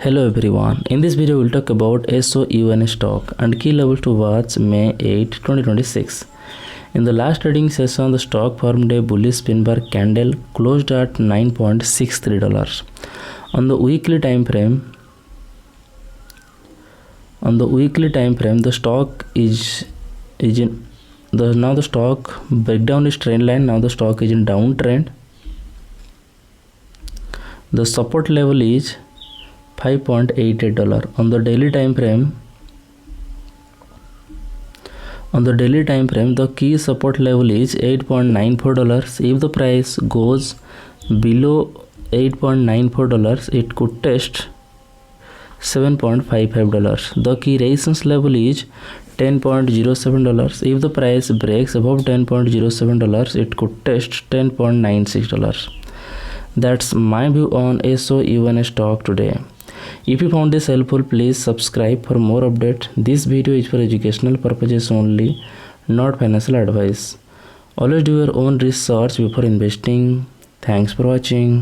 Hello everyone, in this video we'll talk about SOUN stock and key levels to watch May 8, 2026. In the last trading session, the stock formed a bullish spin bar candle closed at $9.63. On the weekly time frame, the stock is in now the stock breakdown is trend line. Now the stock is in downtrend. The support level is $5.88 on the daily time frame. The key support level is $8.94. If the price goes below $8.94, it could test $7.55. The key resistance level is $10.07. If the price breaks above $10.07, it could test $10.96. That's my view on SOUN stock today. If you found this helpful, please subscribe for more updates. This video is for educational purposes only, not financial advice. Always do your own research before investing. Thanks for watching.